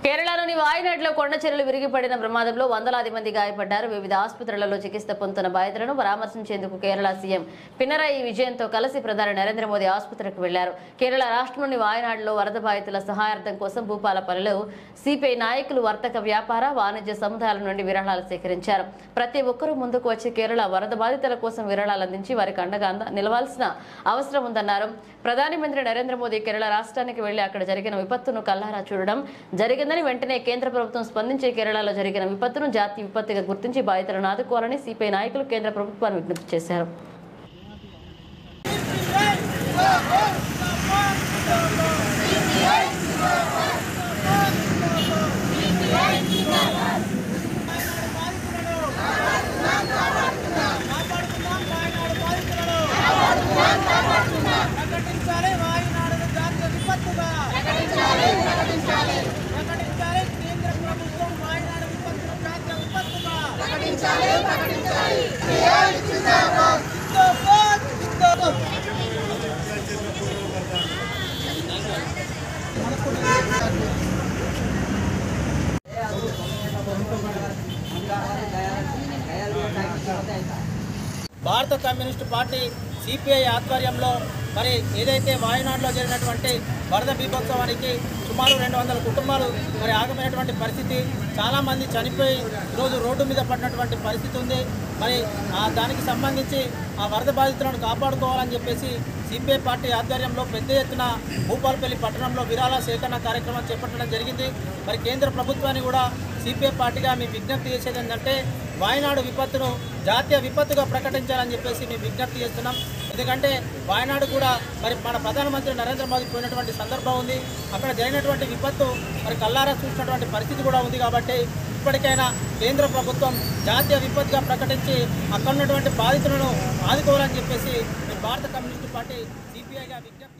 కేరళలోని వాయనాడ్లో కొండ చర్యలు విరిగిపడిన ప్రమాదంలో వందలాది మంది గాయపడ్డారు. వివిధ ఆసుపత్రులలో చికిత్స పొందుతున్న బాధితులను పరామర్శించేందుకు కేరళ సీఎం పినరయి విజయన్తో కలిసి ప్రధాని నరేంద్ర మోదీ ఆసుపత్రికి వెళ్లారు. కేరళ రాష్ట్రంలోని వాయనాడ్లో వరద బాధితుల సహాయార్థం కోసం భూపాలపల్లిలో సిపిఐ నాయకులు, వర్తక, వ్యాపార, వాణిజ్య సముదాయాల నుండి విరాళాలు సేకరించారు. ప్రతి ఒక్కరూ ముందుకు వచ్చి కేరళ వరద బాధితుల కోసం విరాళాలు అందించి వారికి అండగా నిలవాల్సిన అవసరం ఉందన్నారు. ప్రధానమంత్రి నరేంద్ర మోదీ కేరళ రాష్ట్రానికి వెళ్లి అక్కడ జరిగిన విపత్తును కల్లారా చూడడం జరిగిందని, వెంటనే కేంద్ర ప్రభుత్వం స్పందించి కేరళలో జరిగిన విపత్తును జాతీయ విపత్తుగా గుర్తించి బాధితులను ఆదుకోవాలని సిపిఐ నాయకులు కేంద్ర ప్రభుత్వాన్ని విజ్ఞప్తి చేశారు. భారత కమ్యూనిస్టు పార్టీ సిపిఐ ఆధ్వర్యంలో మరి ఏదైతే వాయనాడులో జరిగినటువంటి వరద బీభత్సవానికి సుమారు 200 కుటుంబాలు మరి ఆగమైనటువంటి పరిస్థితి, చాలామంది చనిపోయి ఈరోజు రోడ్డు మీద పడినటువంటి పరిస్థితి ఉంది. మరి దానికి సంబంధించి ఆ వరద బాధితులను కాపాడుకోవాలని చెప్పేసి సిపిఐ పార్టీ ఆధ్వర్యంలో పెద్ద ఎత్తున భూపాలపల్లి పట్టణంలో విరాళ సేకరణ కార్యక్రమం చేపట్టడం జరిగింది. మరి కేంద్ర ప్రభుత్వాన్ని కూడా సిపిఐ పార్టీగా మేము విజ్ఞప్తి చేసేది ఏంటంటే వాయనాడు విపత్తును జాతీయ విపత్తుగా ప్రకటించాలని చెప్పేసి మేము విజ్ఞప్తి చేస్తున్నాం. ఎందుకంటే వాయనాడు కూడా మరి మన ప్రధానమంత్రి నరేంద్ర మోదీ పోయినటువంటి సందర్భం ఉంది. అక్కడ జరిగినటువంటి విపత్తు మరి కల్లారా చూసినటువంటి పరిస్థితి కూడా ఉంది. కాబట్టి ఇప్పటికైనా కేంద్ర ప్రభుత్వం జాతీయ విపత్తుగా ప్రకటించి అక్కడ ఉన్నటువంటి బాధితులను ఆదుకోవాలని చెప్పేసి భారత కమ్యూనిస్టు పార్టీ సిపిఐగా విజ్ఞప్తి